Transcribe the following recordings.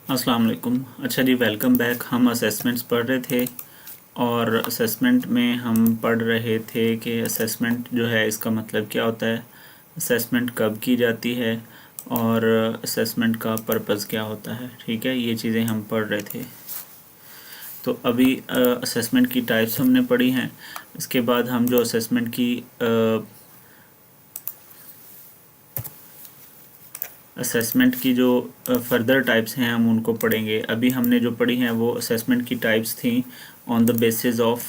अस्सलाम वालेकुम। अच्छा जी, वेलकम बैक। हम असेसमेंट्स पढ़ रहे थे और असेसमेंट में हम पढ़ रहे थे कि असेसमेंट जो है इसका मतलब क्या होता है, असेसमेंट कब की जाती है और असेसमेंट का पर्पज़ क्या होता है। ठीक है, ये चीज़ें हम पढ़ रहे थे। तो अभी असेसमेंट की टाइप्स हमने पढ़ी हैं। इसके बाद हम जो असेसमेंट की असेसमेंट की जो फर्दर टाइप्स हैं हम उनको पढ़ेंगे। अभी हमने जो पढ़ी हैं वो असेसमेंट की टाइप्स थी on the basis of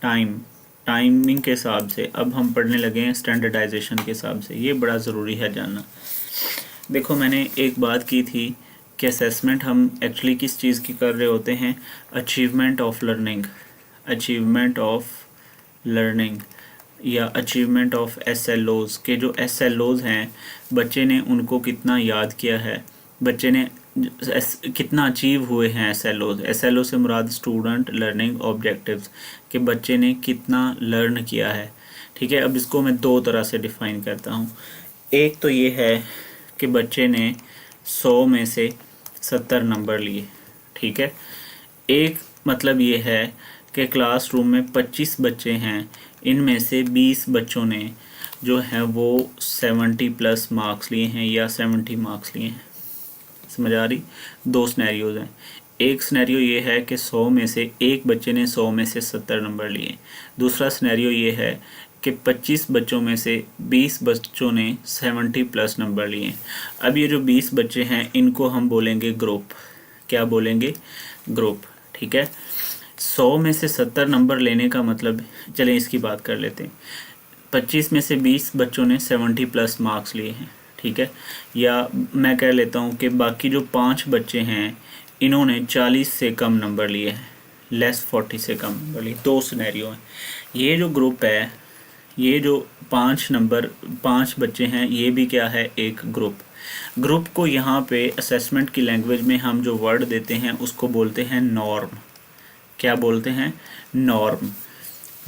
timing के हिसाब से। अब हम पढ़ने लगे हैं स्टैंडर्डाइजेशन के हिसाब से। ये बड़ा ज़रूरी है जानना। देखो, मैंने एक बात की थी कि असेसमेंट हम एक्चुअली किस चीज़ की कर रहे होते हैं, achievement of learning, achievement of learning या अचीवमेंट ऑफ एसएलओज के जो एसएलओज हैं, बच्चे ने उनको कितना याद किया है, बच्चे ने कितना अचीव हुए हैं। एसएलओ से मुराद स्टूडेंट लर्निंग ऑब्जेक्टिव्स, कि बच्चे ने कितना लर्न किया है। ठीक है, अब इसको मैं दो तरह से डिफ़ाइन करता हूँ। एक तो ये है कि बच्चे ने 100 में से 70 नंबर लिए। ठीक है, एक मतलब ये है कि क्लासरूम में 25 बच्चे हैं, इनमें से 20 बच्चों ने जो है वो 70 प्लस मार्क्स लिए हैं या 70 मार्क्स लिए हैं। समझ आ रही? दो सिनेरियोज हैं। एक सिनेरियो ये है कि 100 में से एक बच्चे ने 100 में से 70 नंबर लिए। दूसरा सिनेरियो ये है कि 25 बच्चों में से 20 बच्चों ने 70 प्लस नंबर लिए। अब ये जो 20 बच्चे हैं इनको हम बोलेंगे ग्रुप। क्या बोलेंगे? ग्रुप। ठीक है, 100 में से 70 नंबर लेने का मतलब, चलें इसकी बात कर लेते हैं। 25 में से 20 बच्चों ने 70 प्लस मार्क्स लिए हैं। ठीक है, या मैं कह लेता हूँ कि बाकी जो 5 बच्चे हैं इन्होंने 40 से कम नंबर लिए हैं, लेस 40 से कम नंबर लिए। दो सिनेरियो हैं। ये जो ग्रुप है, ये जो 5 बच्चे हैं, ये भी क्या है? एक ग्रुप। ग्रुप को यहाँ पे असेसमेंट की लैंग्वेज में हम जो वर्ड देते हैं उसको बोलते हैं नॉर्म। क्या बोलते हैं? नॉर्म।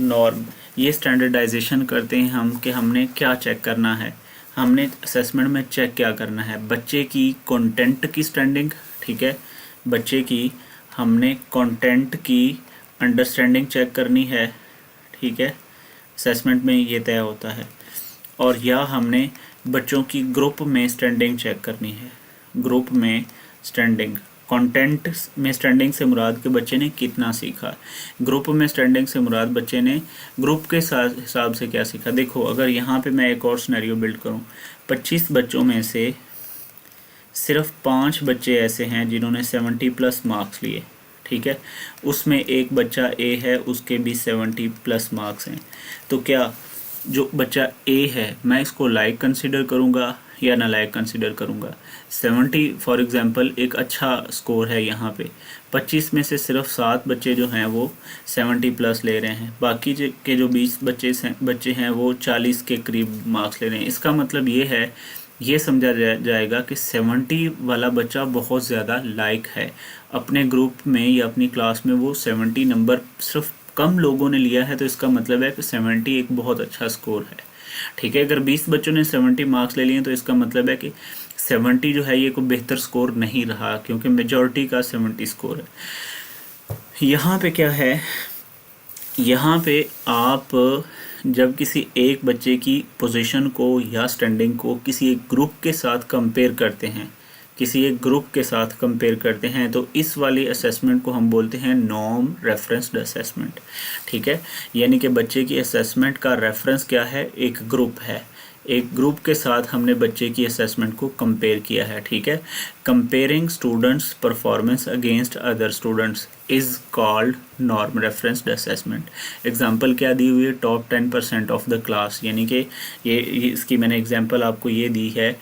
नॉर्म। ये स्टैंडर्डाइजेशन करते हैं हम कि हमने क्या चेक करना है। हमने असेसमेंट में चेक क्या करना है? बच्चे की कंटेंट की स्टैंडिंग। ठीक है, बच्चे की हमने कंटेंट की अंडरस्टैंडिंग चेक करनी है। ठीक है, असेसमेंट में ये तय होता है। और या हमने बच्चों की ग्रुप में स्टैंडिंग चेक करनी है। ग्रुप में स्टैंडिंग, कंटेंट में स्टैंडिंग से मुराद के बच्चे ने कितना सीखा। ग्रुप में स्टैंडिंग से मुराद बच्चे ने ग्रुप के हिसाब से क्या सीखा। देखो, अगर यहाँ पे मैं एक और सिनेरियो बिल्ड करूँ, 25 बच्चों में से सिर्फ 5 बच्चे ऐसे हैं जिन्होंने 70 प्लस मार्क्स लिए। ठीक है, उसमें एक बच्चा ए है, उसके भी 70 प्लस मार्क्स हैं। तो क्या जो बच्चा ए है मैं इसको लाइक कंसिडर करूँगा या ना लाइक कंसिडर करूँगा? 70 फॉर एग्जांपल एक अच्छा स्कोर है यहाँ पे। 25 में से सिर्फ 7 बच्चे जो हैं वो 70 प्लस ले रहे हैं, बाकी के जो 20 बच्चे हैं वो 40 के करीब मार्क्स ले रहे हैं। इसका मतलब ये है, ये समझा जाएगा कि 70 वाला बच्चा बहुत ज़्यादा लाइक है अपने ग्रुप में या अपनी क्लास में। वो 70 नंबर सिर्फ कम लोगों ने लिया है, तो इसका मतलब है कि 70 एक बहुत अच्छा स्कोर है। ठीक है, अगर 20 बच्चों ने 70 मार्क्स ले लिए तो इसका मतलब है कि 70 जो है ये कोई बेहतर स्कोर नहीं रहा, क्योंकि मेजॉरिटी का 70 स्कोर है। यहाँ पे क्या है, यहाँ पे आप जब किसी एक बच्चे की पोजीशन को या स्टैंडिंग को किसी एक ग्रुप के साथ कंपेयर करते हैं, किसी एक ग्रुप के साथ कंपेयर करते हैं, तो इस वाली असेसमेंट को हम बोलते हैं नॉर्म रेफरेंस्ड असेसमेंट। ठीक है, यानी कि बच्चे की असेसमेंट का रेफरेंस क्या है? एक ग्रुप है। एक ग्रुप के साथ हमने बच्चे की असेसमेंट को कंपेयर किया है। ठीक है, comparing students performance against other students is called norm referenced assessment. Example क्या दी हुई है? टॉप 10% ऑफ द क्लास, यानी कि ये इसकी मैंने एग्जांपल आपको ये दी है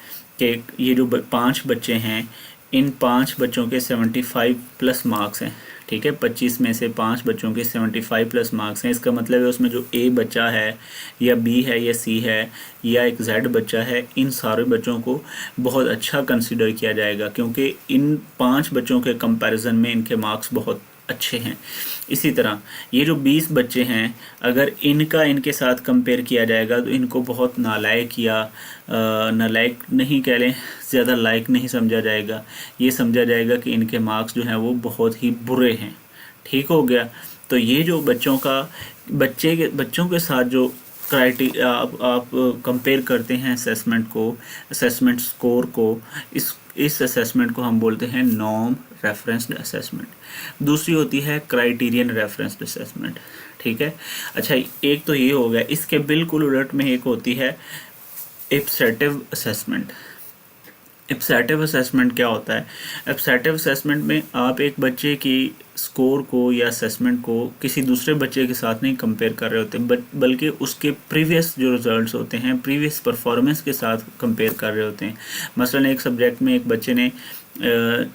कि ये जो 5 बच्चे हैं, इन 5 बच्चों के 75 प्लस मार्क्स हैं। ठीक है, 25 में से 5 बच्चों के 75 प्लस मार्क्स हैं। इसका मतलब है उसमें जो ए बच्चा है या बी है या सी है या एक जेड बच्चा है, इन सारे बच्चों को बहुत अच्छा कंसिडर किया जाएगा, क्योंकि इन 5 बच्चों के कंपैरिजन में इनके मार्क्स बहुत अच्छे हैं। इसी तरह ये जो 20 बच्चे हैं, अगर इनका इनके साथ कंपेयर किया जाएगा तो इनको बहुत नालायक या नालायक नहीं कह लें, ज़्यादा लायक नहीं समझा जाएगा। ये समझा जाएगा कि इनके मार्क्स जो हैं वो बहुत ही बुरे हैं। ठीक हो गया। तो ये जो बच्चों के साथ जो क्राइटेरिया आप कंपेयर करते हैं असेसमेंट को, असेसमेंट स्कोर को, इस असेसमेंट को हम बोलते हैं नॉर्म रेफरेंस्ड असेसमेंट। दूसरी होती है क्राइटेरियन रेफरेंस्ड असेसमेंट। ठीक है। अच्छा, एक तो ये हो गया। इसके बिल्कुल उलट में एक होती है एब्सेटिव असेसमेंट। एब्सेटिव असेसमेंट क्या होता है? एब्सेटिव असेसमेंट में आप एक बच्चे की स्कोर को या असेसमेंट को किसी दूसरे बच्चे के साथ नहीं कंपेयर कर रहे होते, बल्कि उसके प्रीवियस जो रिजल्ट्स होते हैं, प्रीवियस परफॉर्मेंस के साथ कंपेयर कर रहे होते हैं। मसलन एक सब्जेक्ट में एक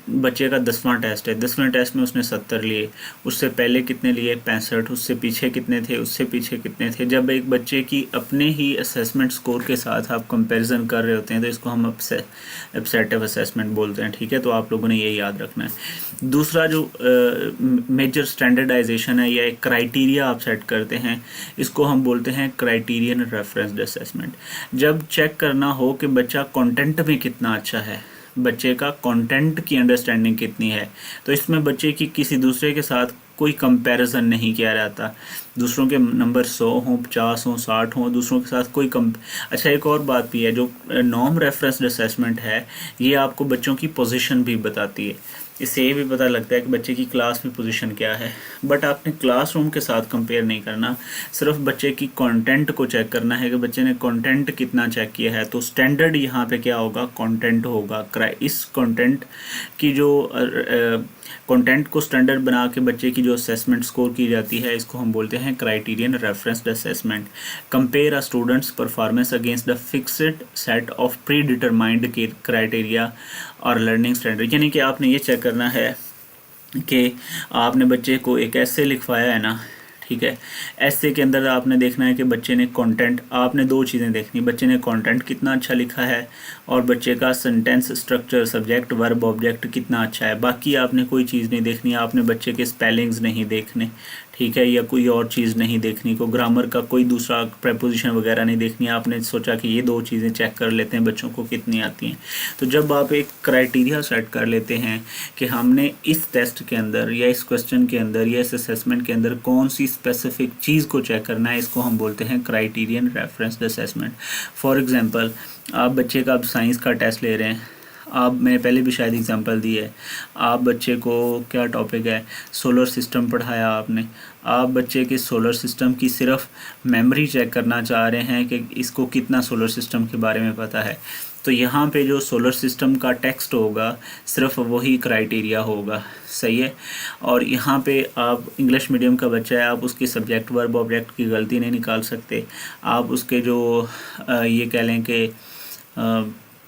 बच्चे का 10वां टेस्ट है, 10वें टेस्ट में उसने 70 लिए, उससे पहले कितने लिए 65, उससे पीछे कितने थे, उससे पीछे कितने थे। जब एक बच्चे की अपने ही असेसमेंट स्कोर के साथ आप कंपैरिजन कर रहे होते हैं तो इसको हम एब्सेटिव असेसमेंट बोलते हैं। ठीक है, तो आप लोगों ने ये याद रखना है। दूसरा जो मेजर स्टैंडर्डाइजेशन है या एक क्राइटेरिया आप सेट करते हैं, इसको हम बोलते हैं क्राइटेरियन रेफरेंस्ड असेसमेंट। जब चेक करना हो कि बच्चा कंटेंट में कितना अच्छा है, बच्चे का कंटेंट की अंडरस्टैंडिंग कितनी है, तो इसमें बच्चे की किसी दूसरे के साथ कोई कंपैरिजन नहीं किया जाता। दूसरों के नंबर 100 हों, 50 हों, 60 हों, दूसरों के साथ कोई अच्छा, एक और बात भी है, जो नॉर्म रेफरेंस्ड असेसमेंट है, ये आपको बच्चों की पोजीशन भी बताती है। इससे ये भी पता लगता है कि बच्चे की क्लास में पोजीशन क्या है। बट आपने क्लासरूम के साथ कंपेयर नहीं करना, सिर्फ बच्चे की कंटेंट को चेक करना है कि बच्चे ने कंटेंट कितना चेक किया है। तो स्टैंडर्ड यहाँ पे क्या होगा? कंटेंट होगा। इस कंटेंट की जो कंटेंट को स्टैंडर्ड बना के बच्चे की जो असेसमेंट स्कोर की जाती है, इसको हम बोलते हैं criterion referenced assessment. Compare a students performance against the fixed set of pre determined criteria और लर्निंग स्टैंडर्ड। यानी कि आपने ये चेक करना है कि आपने बच्चे को एक ऐसे लिखवाया है ना, ठीक है, ऐसे के अंदर आपने देखना है कि बच्चे ने कंटेंट, आपने दो चीज़ें देखनी, बच्चे ने कंटेंट कितना अच्छा लिखा है और बच्चे का sentence structure, subject, verb, object कितना अच्छा है। बाकी आपने कोई चीज़ नहीं देखनी, आपने बच्चे के स्पेलिंग्स नहीं देखने, ठीक है, या कोई और चीज़ नहीं देखनी, को ग्रामर का कोई दूसरा प्रेपोजिशन वगैरह नहीं देखनी। आपने सोचा कि ये दो चीज़ें चेक कर लेते हैं बच्चों को कितनी आती हैं। तो जब आप एक क्राइटेरिया सेट कर लेते हैं कि हमने इस टेस्ट के अंदर या इस क्वेश्चन के अंदर या इस असेसमेंट के अंदर कौन सी स्पेसिफिक चीज़ को चेक करना है, इसको हम बोलते हैं criterion referenced assessment. For example, आप बच्चे का अब साइंस का टेस्ट ले रहे हैं, आप, मैंने पहले भी शायद एग्जांपल दी है, आप बच्चे को क्या टॉपिक है, सोलर सिस्टम पढ़ाया आपने, आप बच्चे के सोलर सिस्टम की सिर्फ मेमोरी चेक करना चाह रहे हैं कि इसको कितना सोलर सिस्टम के बारे में पता है। तो यहाँ पे जो सोलर सिस्टम का टेक्स्ट होगा सिर्फ वही क्राइटेरिया होगा, सही है। और यहाँ पे आप इंग्लिश मीडियम का बच्चा है, आप उसकी सब्जेक्ट, वर्ब, ऑब्जेक्ट की गलती नहीं निकाल सकते। आप उसके जो ये कह लें कि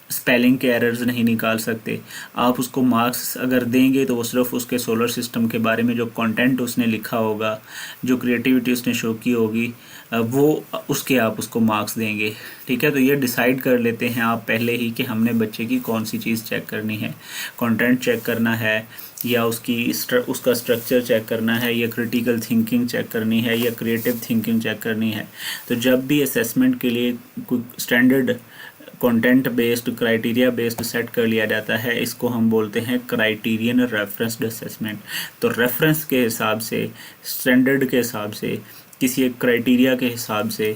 स्पेलिंग के एरर्स नहीं निकाल सकते। आप उसको मार्क्स अगर देंगे तो वो सिर्फ उसके सोलर सिस्टम के बारे में जो कंटेंट उसने लिखा होगा, जो क्रिएटिविटी उसने शो की होगी, वो उसके आप उसको मार्क्स देंगे। ठीक है, तो ये डिसाइड कर लेते हैं आप पहले ही कि हमने बच्चे की कौन सी चीज़ चेक करनी है, कंटेंट चेक करना है या उसका स्ट्रक्चर चेक करना है या क्रिटिकल थिंकिंग चेक करनी है या क्रिएटिव थिंकिंग चेक करनी है। तो जब भी असेसमेंट के लिए कोई standard content based, criteria based set कर लिया जाता है, इसको हम बोलते हैं क्राइटेरियन रेफरेंस्ड असेसमेंट। तो रेफरेंस के हिसाब से, स्टैंडर्ड के हिसाब से, किसी एक क्राइटेरिया के हिसाब से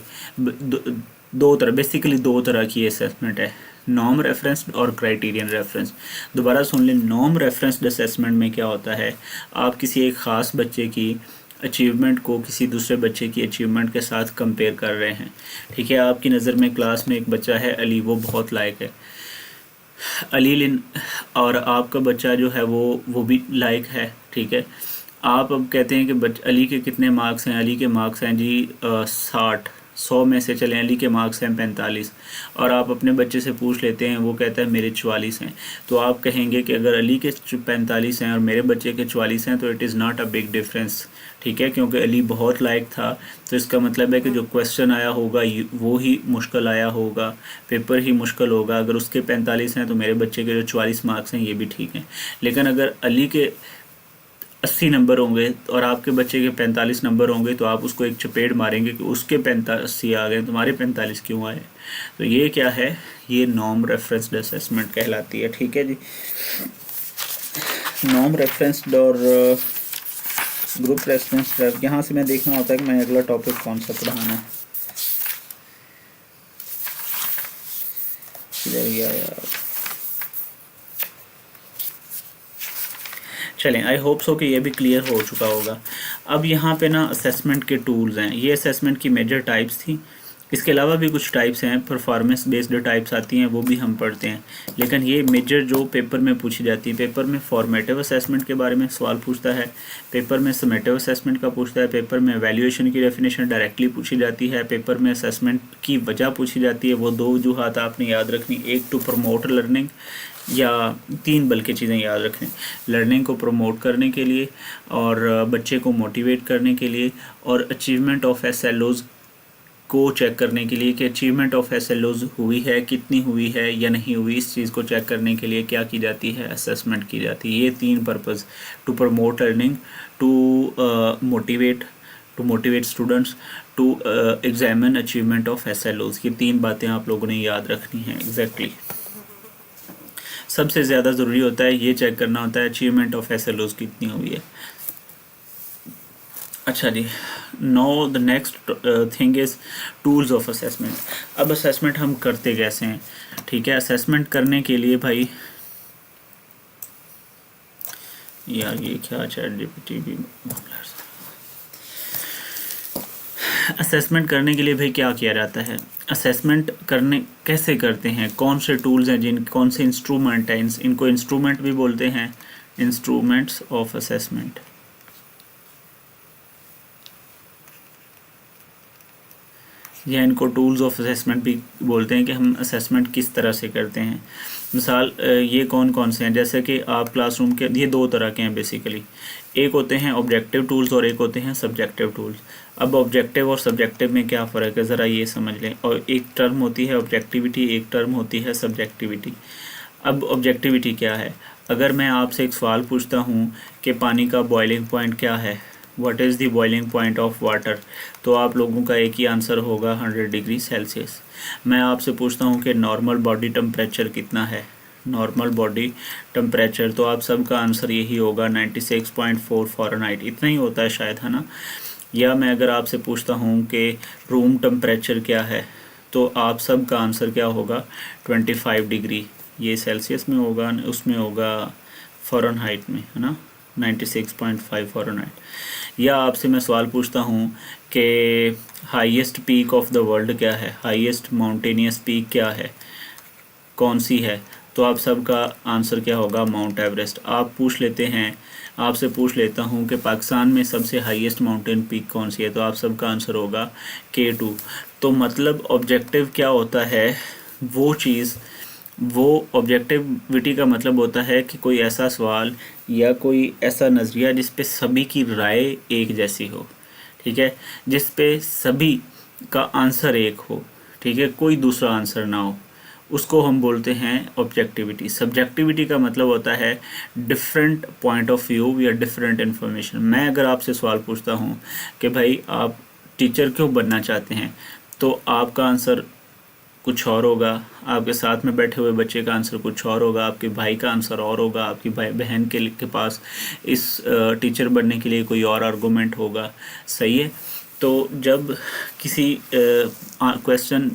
बेसिकली दो तरह की असेसमेंट है, नॉर्म रेफरेंस्ड और क्राइटेरियन रेफरेंस। दोबारा सुन लें, नॉर्म रेफरेंस्ड असेसमेंट में क्या होता है, आप किसी एक ख़ास बच्चे की अचीवमेंट को किसी दूसरे बच्चे की अचीवमेंट के साथ कंपेयर कर रहे हैं। ठीक है, आपकी नज़र में क्लास में एक बच्चा है अली, वो बहुत लायक है अली, और आपका बच्चा जो है वो भी लायक है। ठीक है, आप अब कहते हैं कि अली के कितने मार्क्स हैं, अली के मार्क्स हैं जी 60, 100 में से चलें अली के मार्क्स हैं 45, और आप अपने बच्चे से पूछ लेते हैं, वो कहता है मेरे 44 हैं। तो आप कहेंगे कि अगर अली के 45 हैं और मेरे बच्चे के 44 हैं तो it is not a big difference. ठीक है, क्योंकि अली बहुत लायक था, तो इसका मतलब है कि जो क्वेश्चन आया होगा वो ही मुश्किल आया होगा, पेपर ही मुश्किल होगा। अगर उसके 45 हैं तो मेरे बच्चे के जो 44 मार्क्स हैं ये भी ठीक हैं। लेकिन अगर 80 नंबर होंगे और आपके बच्चे के 45 नंबर होंगे, तो आप उसको एक चपेट मारेंगे कि उसके 85 आ गए, तुम्हारे 45 क्यों आए। तो ये क्या है, ये नॉर्म रेफरेंस्ड असेसमेंट कहलाती है। ठीक है जी, नॉर्म रेफरेंस्ड और ग्रुप रेफरेंस, यहाँ से मैं देखना होता है कि मैं अगला टॉपिक कौन सा पढ़ाना है। किधर गया यार, चलें, आई होप सो कि ये भी क्लियर हो चुका होगा। अब यहाँ पे ना असेसमेंट के टूल्स हैं, ये असेसमेंट की मेजर टाइप्स थी। इसके अलावा भी कुछ टाइप्स हैं, परफॉर्मेंस बेस्ड टाइप्स आती हैं, वो भी हम पढ़ते हैं। लेकिन ये मेजर जो पेपर में पूछी जाती है, पेपर में फॉर्मेटिव असेसमेंट के बारे में सवाल पूछता है, पेपर में समेटिव असेसमेंट का पूछता है, पेपर में वैल्यूएशन की डेफिनेशन डायरेक्टली पूछी जाती है, पेपर में असेसमेंट की वजह पूछी जाती है। वो दो वजूहात आपने याद रखनी, एक टू प्रमोट लर्निंग, या 3 बल्कि चीज़ें याद रखें, लर्निंग को प्रमोट करने के लिए, और बच्चे को मोटिवेट करने के लिए, और अचीवमेंट ऑफ SLOs को चेक करने के लिए कि अचीवमेंट ऑफ SLOs हुई है, कितनी हुई है या नहीं हुई। इस चीज़ को चेक करने के लिए क्या की जाती है, असेसमेंट की जाती है। ये 3 purpose, to promote learning, to motivate students, to examine achievement of SLOs। ये 3 बातें आप लोगों ने याद रखनी है एग्जैक्टली। सबसे ज़्यादा ज़रूरी होता है ये चेक करना होता है अचीवमेंट ऑफ SLOs कितनी हुई है। अच्छा जी, no the next thing is tools of assessment. अब असेसमेंट हम करते कैसे हैं, ठीक है। असेसमेंट करने के लिए भाई, यार ये क्या ChatGPT भी, असेसमेंट करने के लिए भाई क्या किया जाता है, असेसमेंट करने कैसे करते हैं, कौन से टूल्स हैं, कौन से इंस्ट्रूमेंट हैं, इनको इंस्ट्रूमेंट भी बोलते हैं, इंस्ट्रूमेंट्स ऑफ असेसमेंट। या इनको टूल्स ऑफ असेसमेंट भी बोलते हैं कि हम असेसमेंट किस तरह से करते हैं। मिसाल ये कौन कौन से हैं, जैसे कि आप क्लासरूम के, ये 2 तरह के हैं बेसिकली, एक होते हैं ऑब्जेक्टिव टूल्स और एक होते हैं सब्जेक्टिव टूल्स। अब ऑब्जेक्टिव और सब्जेक्टिव में क्या फ़र्क है ज़रा ये समझ लें। और एक टर्म होती है ऑब्जेक्टिविटी, एक टर्म होती है सब्जेक्टिविटी। अब ऑब्जेक्टिविटी क्या है, अगर मैं आपसे एक सवाल पूछता हूँ कि पानी का बॉइलिंग पॉइंट क्या है, what is the boiling point of water, तो आप लोगों का एक ही आंसर होगा 100 डिग्री सेल्सियस। मैं आपसे पूछता हूँ कि नॉर्मल बॉडी टेम्परेचर कितना है, नॉर्मल बॉडी टेम्परेचर, तो आप सबका आंसर यही होगा 96.4 फ़ारेनहाइट, इतना ही होता है शायद, है ना। या मैं अगर आपसे पूछता हूँ कि रूम टेम्परेचर क्या है, तो आप सब का आंसर क्या होगा 25 डिग्री, ये सेल्सियस में होगा, उसमें होगा फ़ारेनहाइट में, है ना, 96.5 फ़ारेनहाइट। या आपसे मैं सवाल पूछता हूँ कि highest peak of the world क्या है, हाईएस्ट माउंटेनियस पीक क्या है, कौन सी है, तो आप सबका आंसर क्या होगा माउंट एवरेस्ट। आप पूछ लेते हैं, आपसे पूछ लेता हूँ कि पाकिस्तान में सबसे हाईएस्ट माउंटेन पीक कौन सी है, तो आप सबका आंसर होगा K2। तो मतलब ऑब्जेक्टिव क्या होता है, वो चीज़, वो ऑब्जेक्टिविटी का मतलब होता है कि कोई ऐसा सवाल या कोई ऐसा नज़रिया जिस पे सभी की राय एक जैसी हो, ठीक है, जिस पे सभी का आंसर एक हो, ठीक है, कोई दूसरा आंसर ना हो, उसको हम बोलते हैं ऑब्जेक्टिविटी। सब्जेक्टिविटी का मतलब होता है डिफरेंट पॉइंट ऑफ व्यू या डिफरेंट इन्फॉर्मेशन। मैं अगर आपसे सवाल पूछता हूँ कि भाई आप टीचर क्यों बनना चाहते हैं, तो आपका आंसर कुछ और होगा, आपके साथ में बैठे हुए बच्चे का आंसर कुछ और होगा, आपके भाई का आंसर और होगा, आपकी भाई बहन के पास इस टीचर बनने के लिए कोई और आर्गूमेंट होगा, सही है। तो जब किसी क्वेश्चन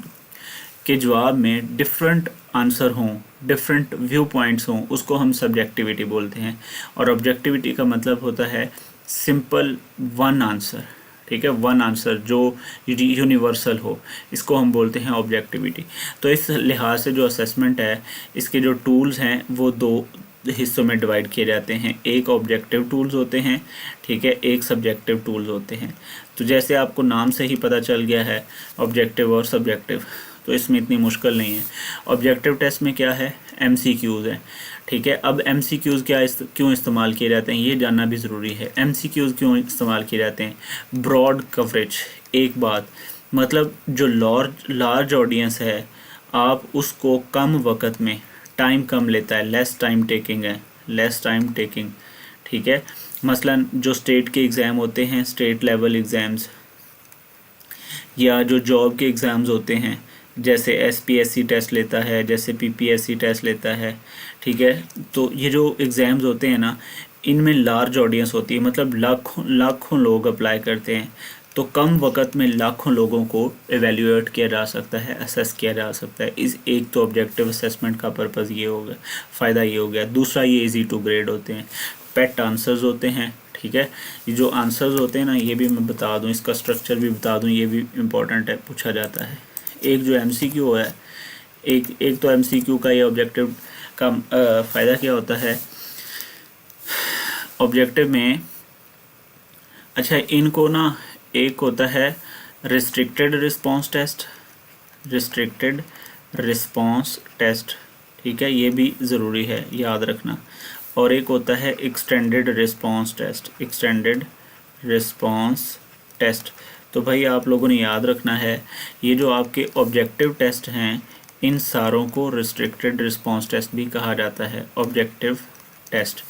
के जवाब में डिफरेंट आंसर हों, डिफरेंट व्यू पॉइंट्स हों, उसको हम सब्जेक्टिविटी बोलते हैं। और ऑब्जेक्टिविटी का मतलब होता है सिंपल वन आंसर, ठीक है, वन आंसर जो यूनिवर्सल हो, इसको हम बोलते हैं ऑब्जेक्टिविटी। तो इस लिहाज से जो असेसमेंट है, इसके जो टूल्स हैं वो 2 हिस्सों में डिवाइड किए जाते हैं, एक ऑब्जेक्टिव टूल्स होते हैं, ठीक है, एक सब्जेक्टिव टूल्स होते हैं। तो जैसे आपको नाम से ही पता चल गया है ऑब्जेक्टिव और सब्जेक्टिव, तो इसमें इतनी मुश्किल नहीं है। ऑब्जेक्टिव टेस्ट में क्या है, MCQs है, ठीक है। अब MCQs क्यों इस्तेमाल किए जाते हैं ये जानना भी ज़रूरी है। MCQs क्यों इस्तेमाल किए जाते हैं, ब्रॉड कवरेज, एक बात, मतलब जो लार्ज ऑडियंस है आप उसको कम वक्त में, टाइम कम लेता है, लेस टाइम टेकिंग है, लेस टाइम टेकिंग, ठीक है, मसलन जो स्टेट के एग्ज़ाम होते हैं, स्टेट लेवल एग्ज़ाम्स, या जो जॉब के एग्ज़ाम्स होते हैं, जैसे एसपीएससी टेस्ट लेता है, जैसे पीपीएससी टेस्ट लेता है, ठीक है। तो ये जो एग्ज़ाम्स होते हैं ना, इनमें लार्ज ऑडियंस होती है, मतलब लाखों लाखों लोग अप्लाई करते हैं। तो कम वक्त में लाखों लोगों को एवेल्यूएट किया जा सकता है, असेस किया जा सकता है। इस एक तो ऑब्जेक्टिव असेसमेंट का पर्पज़ ये हो गया, फ़ायदा ये हो गया। दूसरा, ये इजी टू ग्रेड होते हैं, पेट आंसर्स होते हैं, ठीक है। ये जो आंसर्स होते हैं ना, ये भी मैं बता दूं, इसका स्ट्रक्चर भी बता दूं, ये भी इम्पोर्टेंट है, पूछा जाता है। एक जो एमसीक्यू है, एक तो एमसीक्यू का ये ऑब्जेक्टिव का फ़ायदा क्या होता है ऑब्जेक्टिव में। अच्छा, इनको ना एक होता है restricted response test, restricted response test, ठीक है, ये भी ज़रूरी है याद रखना। और एक होता है extended response test, extended response test. तो भाई आप लोगों ने याद रखना है, ये जो आपके ऑब्जेक्टिव टेस्ट हैं, इन सारों को रिस्ट्रिक्टेड रिस्पांस टेस्ट भी कहा जाता है, ऑब्जेक्टिव टेस्ट।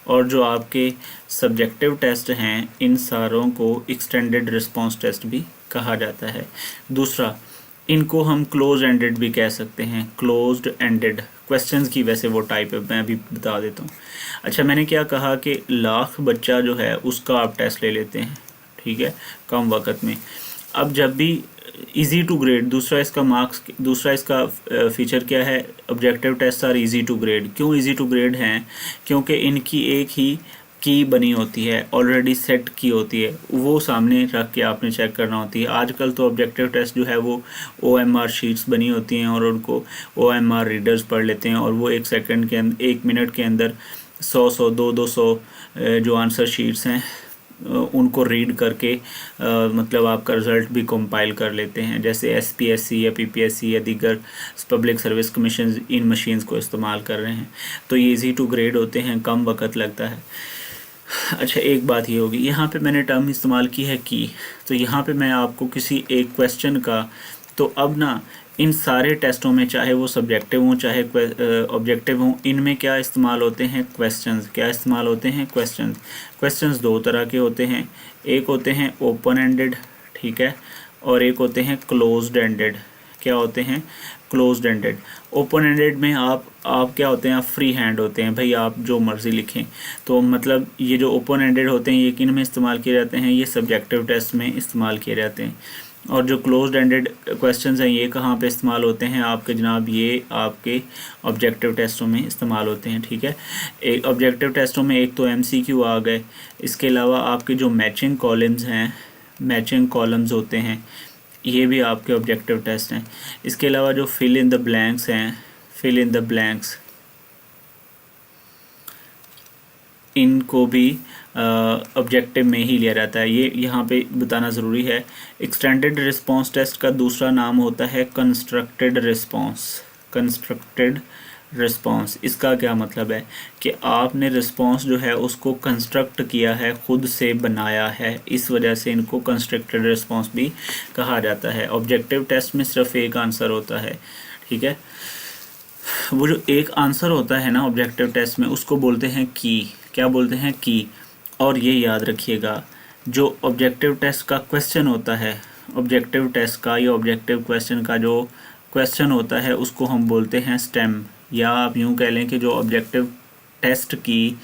और जो आपके सब्जेक्टिव टेस्ट हैं, इन सारों को एक्सटेंडेड रिस्पांस टेस्ट भी कहा जाता है। दूसरा, इनको हम क्लोज एंडेड भी कह सकते हैं, क्लोज्ड एंडेड क्वेश्चंस की वैसे वो टाइप है, मैं अभी बता देता हूँ। अच्छा, मैंने क्या कहा कि लाख बच्चा जो है उसका आप टेस्ट ले लेते हैं, ठीक है, कम वक्त में। अब जब भी इजी टू ग्रेड, दूसरा इसका फीचर क्या है, objective test are easy to grade. क्यों इजी टू ग्रेड हैं? क्योंकि इनकी एक ही की बनी होती है, ऑलरेडी सेट की होती है, वो सामने रख के आपने चेक करना होती है। आजकल तो ऑब्जेक्टिव टेस्ट जो है वो OMR शीट्स बनी होती हैं और उनको OMR रीडर्स पढ़ लेते हैं और वो 1 मिनट के अंदर 100 200 जो आंसर शीट्स हैं उनको रीड करके मतलब आपका रिज़ल्ट भी कंपाइल कर लेते हैं। जैसे SPSC या PPSC या दीगर पब्लिक सर्विस कमीशन इन मशीन्स को इस्तेमाल कर रहे हैं। तो ये इजी टू ग्रेड होते हैं, कम वक्त लगता है। अच्छा, एक बात ये होगी, यहाँ पे मैंने टर्म इस्तेमाल की है की, तो यहाँ पे मैं आपको किसी एक क्वेश्चन का, तो अब ना इन सारे टेस्टों में, चाहे वो सब्जेक्टिव हों चाहे ऑब्जेक्टिव हों, इनमें क्या इस्तेमाल होते हैं, क्वेश्चंस। क्या इस्तेमाल होते हैं, क्वेश्चंस। क्वेश्चंस दो तरह के होते हैं, एक होते हैं ओपन एंडेड, ठीक है, और एक होते हैं क्लोज्ड एंडेड। क्या होते हैं, क्लोज्ड एंडेड। ओपन एंडेड में आप क्या होते हैं, आप फ्री हैंड होते हैं, भाई आप जो मर्ज़ी लिखें। तो मतलब ये जो ओपन एंडेड होते हैं ये किन में इस्तेमाल किए जाते हैं, ये सब्जेक्टिव टेस्ट में इस्तेमाल किए जाते हैं। और जो क्लोज्ड एंडेड क्वेश्चंस हैं ये कहाँ पे इस्तेमाल होते हैं आपके जनाब, ये आपके ऑब्जेक्टिव टेस्टों में इस्तेमाल होते हैं, ठीक है। एक ऑब्जेक्टिव टेस्टों में एक तो MCQ आ गए, इसके अलावा आपके जो मैचिंग कॉलम्स हैं, मैचिंग कॉलम्स होते हैं, ये भी आपके ऑब्जेक्टिव टेस्ट हैं। इसके अलावा जो फिल इन द ब्लैंक्स हैं, फिल इन द ब्लैंक्स, इनको भी ऑब्जेक्टिव में ही लिया जाता है। ये यहाँ पे बताना ज़रूरी है। एक्सटेंडेड रिस्पांस टेस्ट का दूसरा नाम होता है कंस्ट्रक्टेड रिस्पांस, कंस्ट्रक्टेड रिस्पांस। इसका क्या मतलब है कि आपने रिस्पांस जो है उसको कंस्ट्रक्ट किया है, खुद से बनाया है, इस वजह से इनको कंस्ट्रक्टेड रिस्पांस भी कहा जाता है। ऑब्जेक्टिव टेस्ट में सिर्फ एक आंसर होता है, ठीक है। वो जो एक आंसर होता है ना ऑब्जेक्टिव टेस्ट में, उसको बोलते हैं की। क्या बोलते हैं, की। और ये याद रखिएगा, जो ऑब्जेक्टिव टेस्ट का क्वेश्चन होता है, ऑब्जेक्टिव टेस्ट का या ऑब्जेक्टिव क्वेश्चन का जो क्वेश्चन होता है उसको हम बोलते हैं स्टेम, या आप यूँ कह लें कि जो ऑब्जेक्टिव टेस्ट की,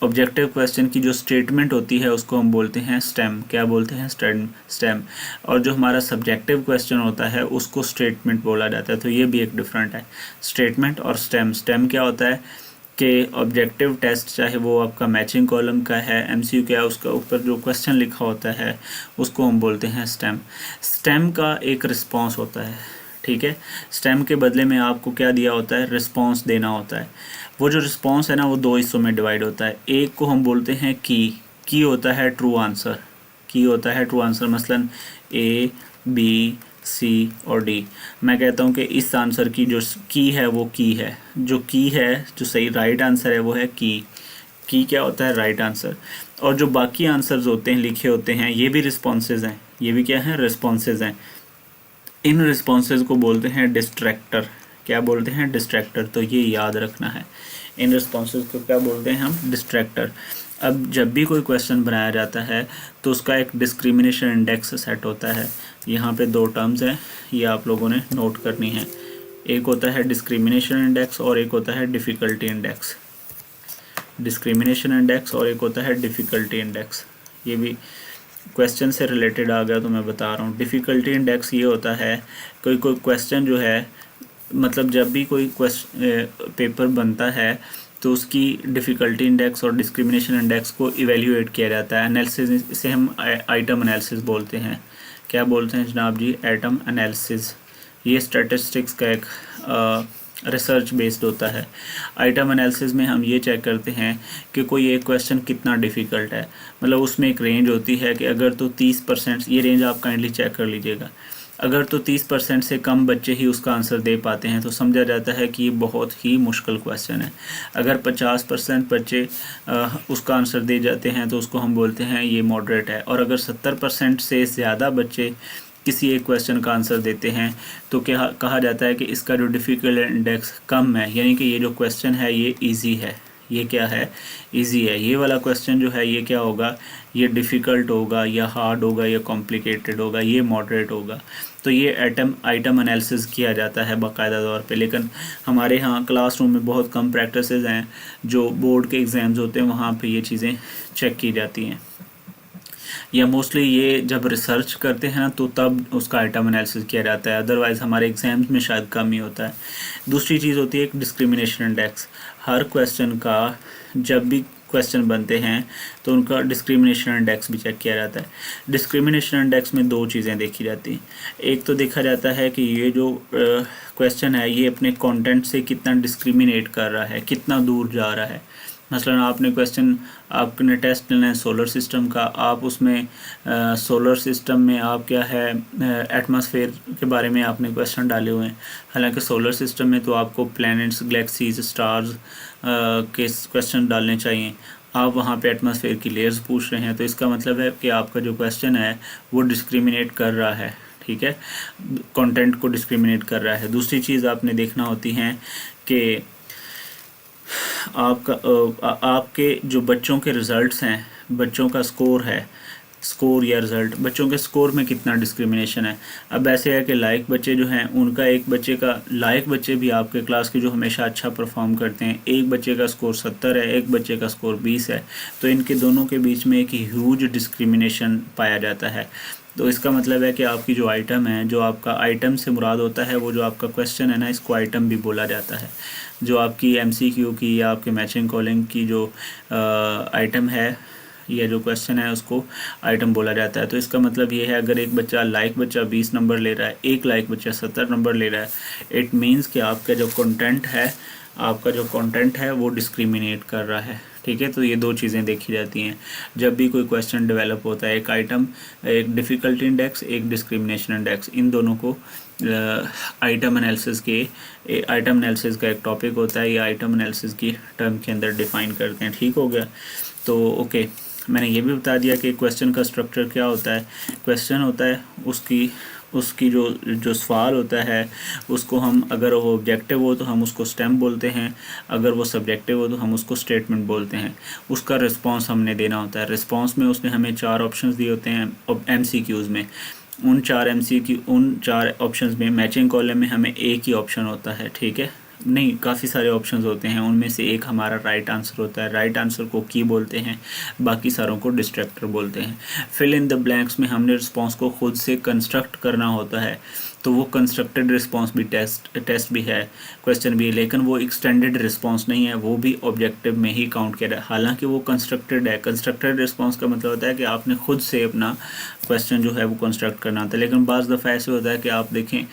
ऑब्जेक्टिव क्वेश्चन की जो स्टेटमेंट होती है उसको हम बोलते हैं स्टेम। क्या बोलते हैं, स्टेम। और जो हमारा सब्जेक्टिव क्वेश्चन होता है उसको स्टेटमेंट बोला जाता है। तो ये भी एक डिफरेंट है, स्टेटमेंट और स्टेम। स्टेम क्या होता है कि ऑब्जेक्टिव टेस्ट, चाहे वो आपका मैचिंग कॉलम का है, MCQ का है, उसका ऊपर जो क्वेश्चन लिखा होता है उसको हम बोलते हैं स्टेम। स्टेम का एक रिस्पॉन्स होता है, ठीक है। स्टेम के बदले में आपको क्या दिया होता है, रिस्पॉन्स देना होता है। वो जो रिस्पॉन्स है ना वो दो हिस्सों में डिवाइड होता है। एक को हम बोलते हैं की होता है ट्रू आंसर, की होता है ट्रू आंसर। मसलन A, B, C और D। मैं कहता हूँ कि इस आंसर की जो की है वो की है, जो की है, जो सही राइट आंसर है वो है की क्या होता है, राइट आंसर। और जो बाकी आंसर्स होते हैं, लिखे होते हैं, ये भी रिस्पॉन्सेज हैं, ये भी क्या है, रिस्पॉन्सेज हैं। इन रिस्पॉन्सेज को बोलते हैं डिस्ट्रैक्टर। क्या बोलते हैं, डिस्ट्रैक्टर। तो ये याद रखना है, इन रिस्पॉन्सेज को क्या बोलते हैं हम, डिस्ट्रैक्टर। अब जब भी कोई क्वेश्चन बनाया जाता है तो उसका एक डिस्क्रिमिनेशन इंडेक्स सेट होता है। यहाँ पे दो टर्म्स हैं, ये आप लोगों ने नोट करनी है। एक होता है डिस्क्रिमिनेशन इंडेक्स और एक होता है डिफ़िकल्टी इंडेक्स। डिस्क्रिमिनेशन इंडेक्स और एक होता है डिफ़िकल्टी इंडेक्स। ये भी क्वेश्चन से रिलेटेड आ गया तो मैं बता रहा हूँ। डिफ़िकल्टी इंडेक्स ये होता है कोई क्वेश्चन जो है, मतलब जब भी कोई पेपर बनता है तो उसकी डिफ़िकल्टी इंडेक्स और डिस्क्रिमिनेशन इंडेक्स को इवेल्यूएट किया जाता है। एनालिसिस, इसे हम आइटम एनालिसिस बोलते हैं। क्या बोलते हैं जनाब जी, आइटम एनालिसिस। ये स्टैटिस्टिक्स का एक रिसर्च बेस्ड होता है। आइटम एनालिसिस में हम ये चेक करते हैं कि कोई एक क्वेश्चन कितना डिफ़िकल्ट है, मतलब उसमें एक रेंज होती है कि अगर तो 30%, ये रेंज आप काइंडली चेक कर लीजिएगा, अगर तो 30% से कम बच्चे ही उसका आंसर दे पाते हैं तो समझा जाता है कि ये बहुत ही मुश्किल क्वेश्चन है। अगर 50% बच्चे उसका आंसर दे जाते हैं तो उसको हम बोलते हैं ये मॉडरेट है। और अगर 70% से ज़्यादा बच्चे किसी एक क्वेश्चन का आंसर देते हैं तो क्या कहा जाता है कि इसका जो डिफ़िकल्ट इंडेक्स कम है, यानी कि ये जो क्वेश्चन है ये इजी है। ये क्या है, इजी है। ये वाला क्वेश्चन जो है ये क्या होगा, ये डिफ़िकल्ट होगा या हार्ड होगा या कॉम्प्लिकेटेड होगा, ये मॉडरेट होगा। तो ये आइटम एनालिसिस किया जाता है बाकायदा तौर पे। लेकिन हमारे यहाँ क्लासरूम में बहुत कम प्रैक्टिसेस हैं, जो बोर्ड के एग्ज़ाम्स होते हैं वहाँ पे ये चीज़ें चेक की जाती हैं, या मोस्टली ये जब रिसर्च करते हैं तो तब उसका आइटम एनालिसिस किया जाता है। अदरवाइज़ हमारे एग्ज़ाम्स में शायद कम ही होता है। दूसरी चीज़ होती है एक डिस्क्रिमिनेशन इंडेक्स। हर क्वेश्चन का जब भी क्वेश्चन बनते हैं तो उनका डिस्क्रिमिनेशन इंडेक्स भी चेक किया जाता है। डिस्क्रिमिनेशन इंडेक्स में दो चीज़ें देखी जाती हैं। एक तो देखा जाता है कि ये जो क्वेश्चन है ये अपने कंटेंट से कितना डिस्क्रिमिनेट कर रहा है, कितना दूर जा रहा है। मसलन आपने टेस्ट लेना है सोलर सिस्टम का, आप उसमें सोलर सिस्टम में आप क्या है एटमॉस्फेयर के बारे में आपने क्वेश्चन डाले हुए हैं। हालांकि सोलर सिस्टम में तो आपको प्लैनेट्स, गैलेक्सीज, स्टार्स के क्वेश्चन डालने चाहिए, आप वहाँ पे एटमॉस्फेयर की लेयर्स पूछ रहे हैं, तो इसका मतलब है कि आपका जो क्वेश्चन है वो डिस्क्रिमिनेट कर रहा है, ठीक है, कंटेंट को डिस्क्रिमिनेट कर रहा है। दूसरी चीज़ आपने देखना होती है कि आपके जो बच्चों के रिज़ल्ट्स हैं, बच्चों का स्कोर है, स्कोर या रिज़ल्ट, बच्चों के स्कोर में कितना डिस्क्रिमिनेशन है। अब ऐसे है कि लायक बच्चे जो हैं उनका, एक बच्चे का, लायक बच्चे भी आपके क्लास के जो हमेशा अच्छा परफॉर्म करते हैं, एक बच्चे का स्कोर 70 है, एक बच्चे का स्कोर 20 है, तो इनके दोनों के बीच में एक ह्यूज डिस्क्रिमिनेशन पाया जाता है। तो इसका मतलब है कि आपकी जो आइटम है, जो आपका आइटम से मुराद होता है वो जो आपका क्वेश्चन है ना, इसको आइटम भी बोला जाता है। जो आपकी MCQ की या आपके मैचिंग कॉलिंग की जो आइटम है या जो क्वेश्चन है उसको आइटम बोला जाता है। तो इसका मतलब ये है, अगर एक लायक बच्चा 20 नंबर ले रहा है, एक लायक बच्चा 70 नंबर ले रहा है, इट मीन्स कि आपका जो कंटेंट है वो डिस्क्रिमिनेट कर रहा है, ठीक है। तो ये दो चीज़ें देखी जाती हैं जब भी कोई क्वेश्चन डेवलप होता है, एक डिफ़िकल्टी इंडेक्स, एक डिस्क्रिमिनेशन इंडेक्स। इन दोनों को आइटम एनालिसिस का एक टॉपिक होता है, या आइटम एनालिसिस की टर्म के अंदर डिफ़ाइन करते हैं, ठीक हो गया। तो ओके, मैंने ये भी बता दिया कि क्वेश्चन का स्ट्रक्चर क्या होता है। क्वेश्चन होता है उसकी जो सवाल होता है उसको हम, अगर वो ऑब्जेक्टिव हो तो हम उसको स्टेम बोलते हैं, अगर वो सब्जेक्टिव हो तो हम उसको स्टेटमेंट बोलते हैं। उसका रिस्पांस हमने देना होता है। रिस्पांस में उसने हमें 4 ऑप्शंस दिए होते हैं MCQs में। उन 4 ऑप्शंस में मैचिंग कॉलम में हमें एक ही ऑप्शन होता है, ठीक है, नहीं, काफ़ी सारे ऑप्शंस होते हैं, उनमें से एक हमारा राइट आंसर होता है। राइट आंसर को की बोलते हैं, बाकी सारों को डिस्ट्रैक्टर बोलते हैं। फिल इन द ब्लैंक्स में हमने रिस्पांस को खुद से कंस्ट्रक्ट करना होता है, तो वो कंस्ट्रक्टेड रिस्पांस भी टेस्ट भी है, क्वेश्चन भी है, लेकिन वो एक्सटेंडेड रिस्पांस नहीं है, वो भी ऑब्जेक्टिव में ही काउंट किया है, हालांकि वो कंस्ट्रक्टेड है। कंस्ट्रक्टेड रिस्पांस का मतलब होता है कि आपने खुद से अपना क्वेश्चन जो है वो कंस्ट्रक्ट करना होता है। लेकिन बाज़ दफ़ा ऐसे होता है कि आप देखें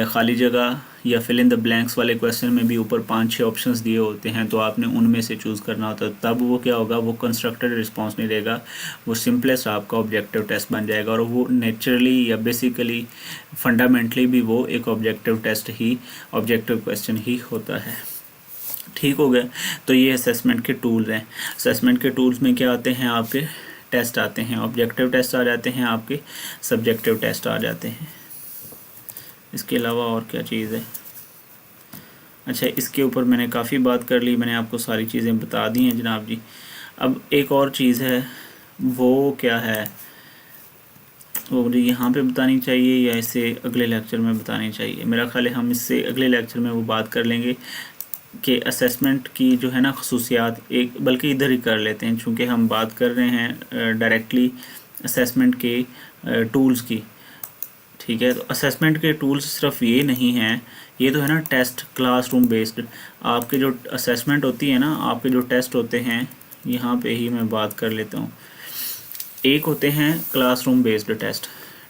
खाली जगह या फिल इन द ब्लैंक्स वाले क्वेश्चन में भी ऊपर 5-6 ऑप्शंस दिए होते हैं, तो आपने उनमें से चूज़ करना होता है। तब वो क्या होगा, वो कंस्ट्रक्टेड रिस्पांस नहीं देगा, वो सिंपलेस्ट आपका ऑब्जेक्टिव टेस्ट बन जाएगा, और वो नेचुरली या बेसिकली फंडामेंटली भी वो एक ऑब्जेक्टिव क्वेश्चन ही होता है, ठीक हो गया। तो ये असेसमेंट के टूल्स हैं। असेसमेंट के टूल्स में क्या आते हैं, आपके टेस्ट आते हैं, ऑब्जेक्टिव टेस्ट आ जाते हैं, आपके सब्जेक्टिव टेस्ट आ जाते हैं। इसके अलावा और क्या चीज़ है, अच्छा, इसके ऊपर मैंने काफ़ी बात कर ली, मैंने आपको सारी चीज़ें बता दी हैं जनाब जी। अब एक और चीज़ है, वो क्या है, वो मुझे यहाँ पे बतानी चाहिए या इसे अगले लेक्चर में बतानी चाहिए? मेरा ख्याल है हम इससे अगले लेक्चर में वो बात कर लेंगे कि असेसमेंट की जो है ना खसूसियात, एक बल्कि इधर ही कर लेते हैं, चूँकि हम बात कर रहे हैं डायरेक्टली असेसमेंट के टूल्स की। ठीक है, तो असेसमेंट के टूल्स सिर्फ ये नहीं हैं, ये तो है ना टेस्ट, क्लासरूम बेस्ड। आपके जो असेसमेंट होती है ना, आपके जो टेस्ट होते हैं, यहाँ पे ही मैं बात कर लेता हूँ। एक होते हैं क्लासरूम बेस्ड टेस्ट,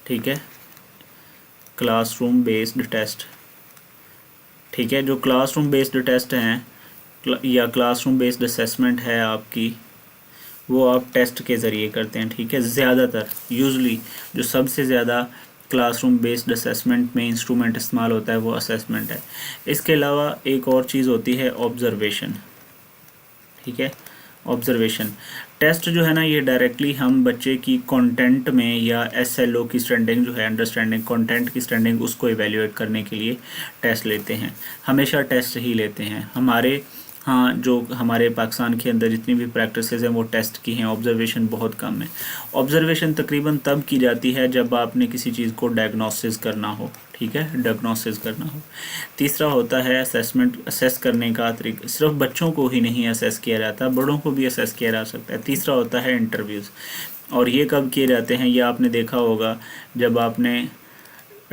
ठीक है, क्लासरूम बेस्ड टेस्ट। ठीक है, जो क्लासरूम बेस्ड टेस्ट हैं या क्लासरूम बेस्ड असेसमेंट है आपकी, वो आप टेस्ट के ज़रिए करते हैं। ठीक है, ज़्यादातर यूजली जो सबसे ज़्यादा क्लासरूम बेस्ड असेसमेंट में इंस्ट्रूमेंट इस्तेमाल होता है वो असेसमेंट है। इसके अलावा एक और चीज़ होती है ऑब्जर्वेशन। ठीक है, ऑब्जर्वेशन टेस्ट जो है ना, ये डायरेक्टली हम बच्चे की कंटेंट में या एसएलओ की स्टैंडिंग जो है, अंडरस्टैंडिंग कंटेंट की स्टैंडिंग, उसको इवेल्युएट करने के लिए टेस्ट लेते हैं। हमेशा टेस्ट ही लेते हैं हमारे, हाँ, जो हमारे पाकिस्तान के अंदर जितनी भी प्रैक्टिसेस हैं वो टेस्ट की हैं, ऑब्जर्वेशन बहुत कम है। ऑब्जर्वेशन तकरीबन तब की जाती है जब आपने किसी चीज़ को डायग्नोसिस करना हो। ठीक है, डायग्नोसिस करना हो। तीसरा होता है असेसमेंट, असेस करने का तरीका, सिर्फ बच्चों को ही नहीं असेस किया जाता, बड़ों को भी असेस किया जा सकता है। तीसरा होता है इंटरव्यूज़, और ये कब किए जाते हैं, ये आपने देखा होगा जब आपने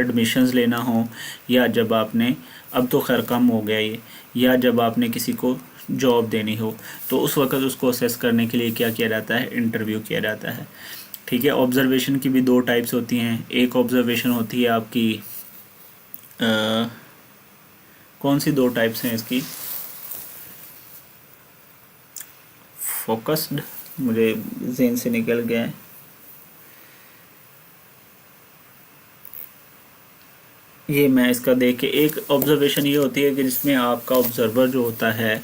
एडमिशन्स लेना हो, या जब आपने, अब तो खैर कम हो गया ये, या जब आपने किसी को जॉब देनी हो, तो उस वक्त उसको असेस करने के लिए क्या किया जाता है, इंटरव्यू किया जाता है। ठीक है, ऑब्जर्वेशन की भी दो टाइप्स होती हैं। एक ऑब्जर्वेशन होती है आपकी कौन सी दो टाइप्स हैं इसकी, फोकस्ड, मुझे ज़हन से निकल गया है। ये मैं इसका देख के, एक ऑब्जर्वेशन ये होती है कि जिसमें आपका ऑब्जर्वर जो होता है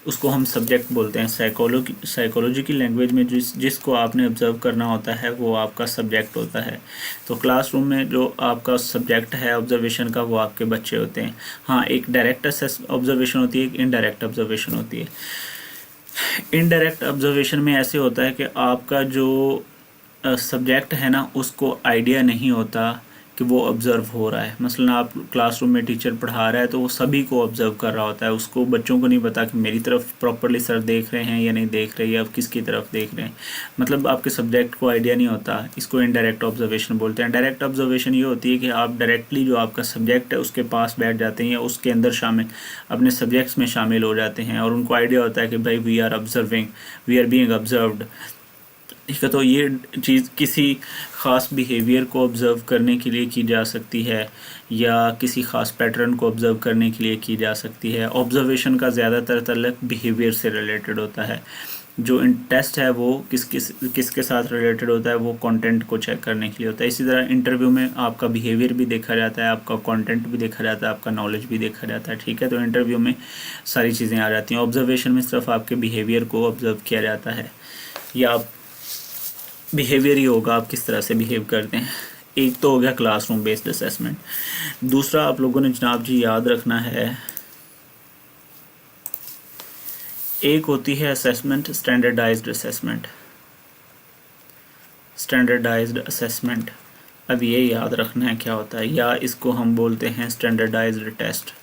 उसको हम सब्जेक्ट बोलते हैं। साइकोलॉजी की लैंग्वेज में जिसको आपने ऑब्जर्व करना होता है वो आपका सब्जेक्ट होता है। तो क्लासरूम में जो आपका सब्जेक्ट है ऑब्जर्वेशन का, वो आपके बच्चे होते हैं। हाँ, एक डायरेक्ट ऑब्जर्वेशन होती है, एक इनडायरेक्ट ऑब्जर्वेशन होती है। इनडायरेक्ट ऑब्जर्वेशन में ऐसे होता है कि आपका जो सब्जेक्ट है ना, उसको आइडिया नहीं होता कि वो ऑब्ज़र्व हो रहा है। मसलन आप क्लासरूम में टीचर पढ़ा रहा है तो वो सभी को ऑब्ज़र्व कर रहा होता है, उसको, बच्चों को नहीं पता कि मेरी तरफ प्रॉपरली सर देख रहे हैं या नहीं देख रहे, या आप किसकी तरफ देख रहे हैं, मतलब आपके सब्जेक्ट को आइडिया नहीं होता। इसको इनडायरेक्ट ऑब्जर्वेशन बोलते हैं। डायरेक्ट ऑब्जर्वेशन ये होती है कि आप डायरेक्टली जो आपका सब्जेक्ट है उसके पास बैठ जाते हैं या उसके अंदर शामिल, अपने सब्जेक्ट्स में शामिल हो जाते हैं, और उनको आइडिया होता है कि भाई we are observing, we are being observed. ठीक है, तो ये चीज़ किसी ख़ास बिहेवियर को ऑब्ज़र्व करने के लिए की जा सकती है, या किसी ख़ास पैटर्न को ऑब्ज़र्व करने के लिए की जा सकती है। ऑब्ज़र्वेशन का ज़्यादातर ताल्लुक बिहेवियर से रिलेटेड होता है। जो टेस्ट है वो किसके साथ रिलेटेड होता है, वो कंटेंट को चेक करने के लिए होता है। इसी तरह इंटरव्यू में आपका बिहेवियर भी देखा जाता है, आपका कंटेंट भी देखा जाता है, आपका नॉलेज भी देखा जाता है। ठीक है, तो इंटरव्यू में सारी चीज़ें आ जाती हैं। ऑब्ज़र्वेशन में सिर्फ आपके बिहेवियर को ऑब्ज़र्व किया जाता है, या आप बिहेवियर ही होगा, आप किस तरह से बिहेव करते हैं। एक तो हो गया क्लासरूम बेस्ड असेसमेंट। दूसरा आप लोगों ने जनाब जी याद रखना है, एक होती है assessment standardised assessment. Standardised assessment, अब ये याद रखना है क्या होता है, या इसको हम बोलते हैं स्टैंडर्डाइज्ड टेस्ट।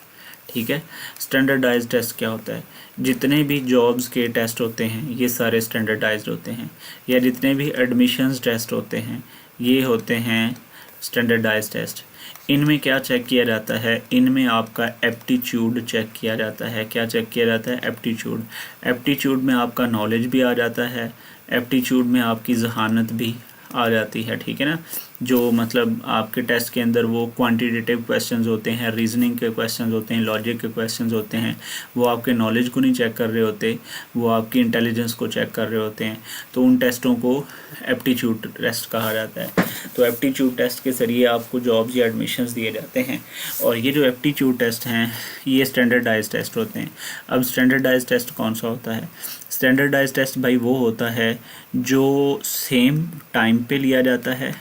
ठीक है, स्टैंडर्डाइज्ड टेस्ट क्या होता है, जितने भी जॉब्स के टेस्ट होते हैं ये सारे स्टैंडर्डाइज्ड होते हैं, या जितने भी एडमिशन्स टेस्ट होते हैं ये होते हैं स्टैंडर्डाइज्ड टेस्ट। इनमें क्या चेक किया जाता है, इनमें आपका एप्टीट्यूड चेक किया जाता है। क्या चेक किया जाता है, एप्टीट्यूड। एप्टीट्यूड में आपका नॉलेज भी आ जाता है, एप्टीट्यूड में आपकी ज़हानत भी आ जाती है। ठीक है ना, जो मतलब आपके टेस्ट के अंदर वो क्वांटिटेटिव क्वेश्चंस होते हैं, रीजनिंग के क्वेश्चंस होते हैं, लॉजिक के क्वेश्चंस होते हैं, वो आपके नॉलेज को नहीं चेक कर रहे होते, वो आपकी इंटेलिजेंस को चेक कर रहे होते हैं। तो उन टेस्टों को एप्टीट्यूड टेस्ट कहा जाता है। तो एप्टीट्यूड टेस्ट के ज़रिए आपको जॉब्स या एडमिशन्स दिए जाते हैं, और ये जो एप्टीट्यूड टेस्ट हैं ये स्टैंडर्डाइज टेस्ट होते हैं। अब स्टैंडर्डाइज टेस्ट कौन सा होता है, स्टैंडर्डाइज टेस्ट भाई वो होता है जो सेम टाइम पे लिया जाता है,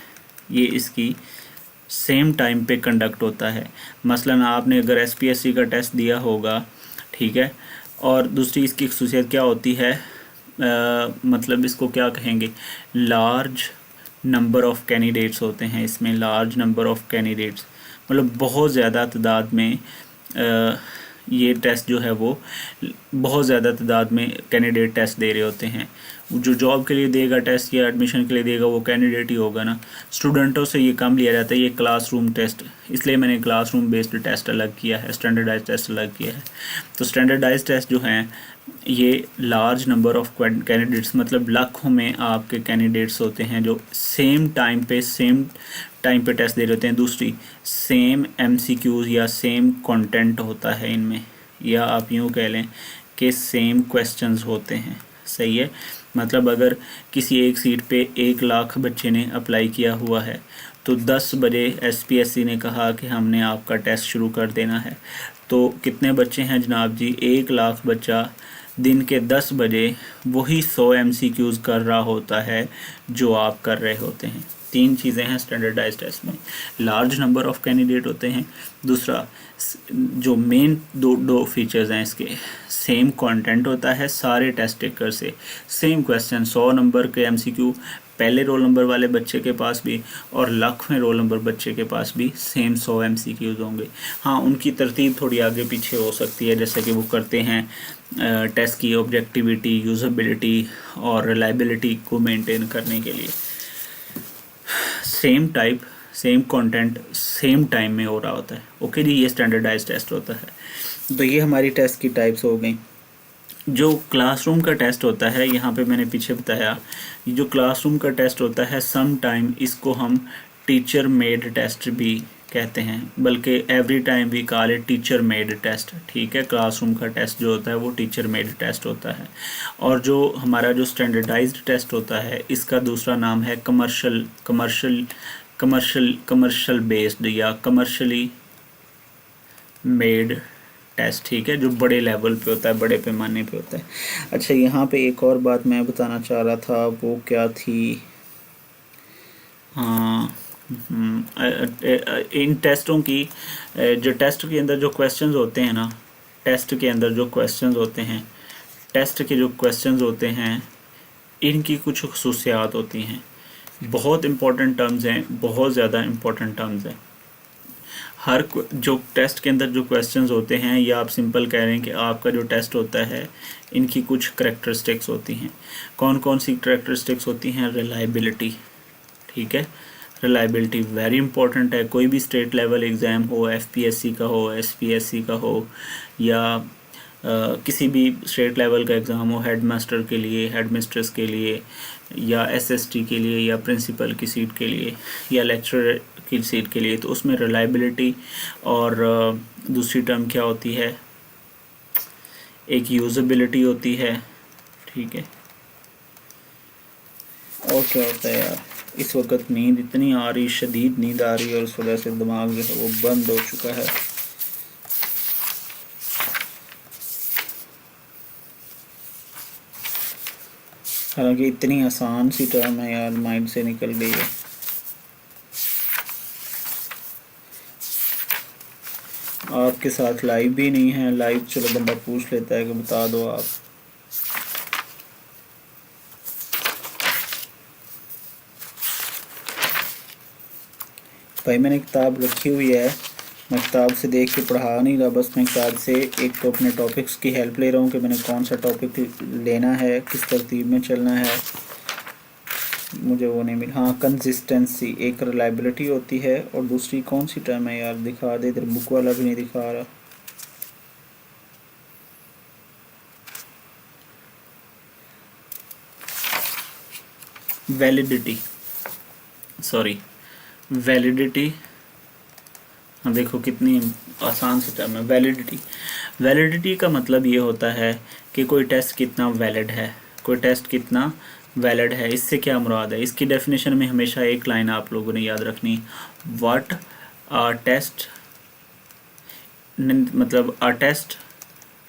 ये इसकी सेम टाइम पे कंडक्ट होता है। मसलन आपने अगर एसपीएससी का टेस्ट दिया होगा ठीक है। और दूसरी इसकी खसूसियत क्या होती है, मतलब इसको क्या कहेंगे, लार्ज नंबर ऑफ़ कैंडिडेट्स होते हैं इसमें, लार्ज नंबर ऑफ़ कैंडिडेट्स मतलब बहुत ज़्यादा तादाद में ये टेस्ट जो है वो बहुत ज़्यादा तादाद में कैंडिडेट टेस्ट दे रहे होते हैं। जो जॉब के लिए देगा टेस्ट या एडमिशन के लिए देगा वो कैंडिडेट ही होगा ना, स्टूडेंटों से ये कम लिया जाता है, ये क्लासरूम टेस्ट, इसलिए मैंने क्लासरूम बेस्ड टेस्ट अलग किया है, स्टैंडर्डाइज टेस्ट अलग किया है। तो स्टैंडर्डाइज टेस्ट जो हैं ये लार्ज नंबर ऑफ़ कैंडिडेट्स मतलब लाखों में आपके कैंडिडेट्स होते हैं जो सेम टाइम पे टेस्ट दे रहे होते हैं। दूसरी सेम MCQs या सेम कंटेंट होता है इनमें, या आप यूँ कह लें कि सेम क्वेश्चंस होते हैं। सही है, मतलब अगर किसी एक सीट पे 1 लाख बच्चे ने अप्लाई किया हुआ है तो 10 बजे SPSC ने कहा कि हमने आपका टेस्ट शुरू कर देना है, तो कितने बच्चे हैं जनाब जी, 1 लाख बच्चा दिन के 10 बजे वही 100 MCQs कर रहा होता है जो आप कर रहे होते हैं। 3 चीज़ें हैं स्टैंडर्डाइज टेस्ट में, लार्ज नंबर ऑफ़ कैंडिडेट होते हैं, दूसरा जो मेन दो फीचर्स हैं इसके, सेम कंटेंट होता है सारे टेस्ट टेकर से, सेम क्वेश्चन 100 नंबर के MCQ पहले रोल नंबर वाले बच्चे के पास भी और लाखवें रोल नंबर बच्चे के पास भी सेम 100 MCQs होंगे। हाँ, उनकी तरतीब थोड़ी आगे पीछे हो सकती है, जैसे कि वो करते हैं टेस्ट की ऑब्जेक्टिविटी, यूज़बिलिटी और रिलायबिलिटी को मेंटेन करने के लिए। Same type same content same time में हो रहा होता है। ओके जी, ये स्टैंडर्डाइज टेस्ट होता है। तो ये हमारी टेस्ट की टाइप्स हो गई। जो क्लासरूम का टेस्ट होता है, यहाँ पे मैंने पीछे बताया, जो क्लासरूम का टेस्ट होता है सम टाइम इसको हम टीचर मेड टेस्ट भी कहते हैं, बल्कि एवरी टाइम भी call it teacher made test. ठीक है, क्लासरूम का टेस्ट जो होता है वो टीचर मेड टेस्ट होता है। और जो हमारा जो स्टैंडर्डाइज्ड टेस्ट होता है इसका दूसरा नाम है कमर्शियल बेस्ड या कमर्शियली मेड टेस्ट। ठीक है, जो बड़े लेवल पे होता है, बड़े पैमाने पे होता है। अच्छा, यहाँ पे एक और बात मैं बताना चाह रहा था, वो क्या थी, हाँ, इन टेस्टों की जो टेस्ट के अंदर जो क्वेश्चंस होते हैं ना, टेस्ट के अंदर जो क्वेश्चंस होते हैं, टेस्ट के जो क्वेश्चंस होते हैं इनकी कुछ खसूसियात होती हैं। बहुत इम्पोर्टेंट टर्म्स हैं, बहुत ज़्यादा इम्पोर्टेंट टर्म्स हैं। हर जो टेस्ट के अंदर जो क्वेश्चंस होते हैं, या आप सिंपल कह रहे हैं कि आपका जो टेस्ट होता है इनकी कुछ करैक्टरिस्टिक्स होती हैं। कौन कौन सी करैक्टरिस्टिक्स होती हैं? रिलायबिलिटी। ठीक है, रिलायबिलिटी वेरी इंपॉर्टेंट है। कोई भी स्टेट लेवल एग्ज़ाम हो, FPSC का हो, SPSC का हो, या किसी भी स्टेट लेवल का एग्ज़ाम हो, हेड मास्टर के लिए, हेड मिस्ट्रेस के लिए, या SST के लिए, या प्रिंसिपल की सीट के लिए, या लेक्चरर की सीट के लिए, तो उसमें रिलायबिलिटी और दूसरी टर्म क्या होती है, एक यूज़बिलिटी होती है। ठीक है, और क्या होता है यार, इस वक्त नींद इतनी आ रही, शदीद नींद आ रही है और उस वजह से दिमाग जो है वो बंद हो चुका है। हालांकि इतनी आसान सी टर्म है यार, माइंड से निकल गई है। आपके साथ लाइव भी नहीं है, लाइव चलो बंदा पूछ लेता है कि बता दो आप। भाई मैंने किताब रखी हुई है, मैं किताब से देख के पढ़ा नहीं रहा, बस मैं किताब से एक तो अपने टॉपिक्स की हेल्प ले रहा हूँ कि मैंने कौन सा टॉपिक लेना है, किस तरतीब में चलना है, मुझे वो नहीं मिला। हाँ, कंसिस्टेंसी, एक रिलायबिलिटी होती है, और दूसरी कौन सी टर्म है यार, दिखा दे, इधर बुक वाला भी नहीं दिखा रहा। Validity, sorry, validity. हाँ, देखो कितनी आसान सी टर्म है, वैलिडिटी। वैलिडिटी का मतलब ये होता है कि कोई टेस्ट कितना वैलिड है, कोई टेस्ट कितना वैलिड है। इससे क्या मुराद है? इसकी डेफिनेशन में हमेशा एक लाइन आप लोगों ने याद रखनी, व्हाट अ टेस्ट, मतलब a test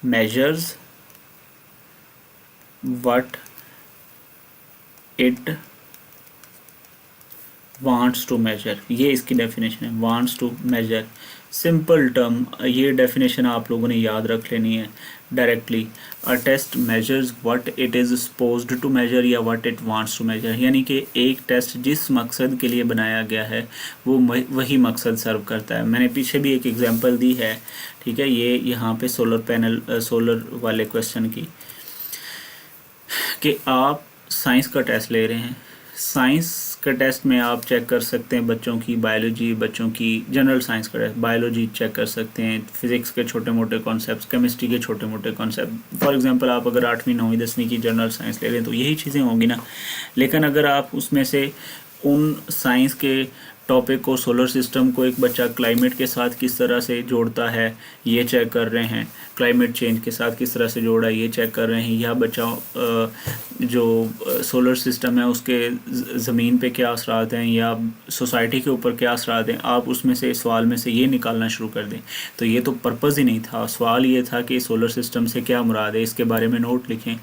measures what it wants to measure, ये इसकी डेफिनेशन है, wants to measure. Simple term, ये डेफिनेशन आप लोगों ने याद रख लेनी है directly. A test measures what it is supposed to measure या what it wants to measure, यानी कि एक टेस्ट जिस मकसद के लिए बनाया गया है वो वही मकसद सर्व करता है। मैंने पीछे भी एक एग्जांपल दी है, ठीक है, ये यहाँ पे सोलर पैनल सोलर वाले क्वेश्चन की, कि आप साइंस का टेस्ट ले रहे हैं। साइंस का टेस्ट में आप चेक कर सकते हैं बच्चों की बायोलॉजी, बच्चों की जनरल साइंस का टेस्ट, बायोलॉजी चेक कर सकते हैं, फिजिक्स के छोटे मोटे कॉन्सेप्ट्स, केमिस्ट्री के छोटे मोटे कॉन्सेप्ट। फॉर एग्जांपल आप अगर 8वीं 9वीं 10वीं की जनरल साइंस ले रहे हैं तो यही चीज़ें होंगी ना। लेकिन अगर आप उसमें से उन साइंस के टॉपिक को, सोलर सिस्टम को एक बच्चा क्लाइमेट के साथ किस तरह से जोड़ता है ये चेक कर रहे हैं, क्लाइमेट चेंज के साथ किस तरह से जोड़ा है ये चेक कर रहे हैं, या बच्चा जो सोलर सिस्टम है उसके ज़मीन पे क्या असरात हैं या सोसाइटी के ऊपर क्या असरात हैं, आप उसमें से सवाल में से ये निकालना शुरू कर दें, तो ये तो पर्पज़ ही नहीं था। सवाल ये था कि सोलर सिस्टम से क्या मुराद है, इसके बारे में नोट लिखें।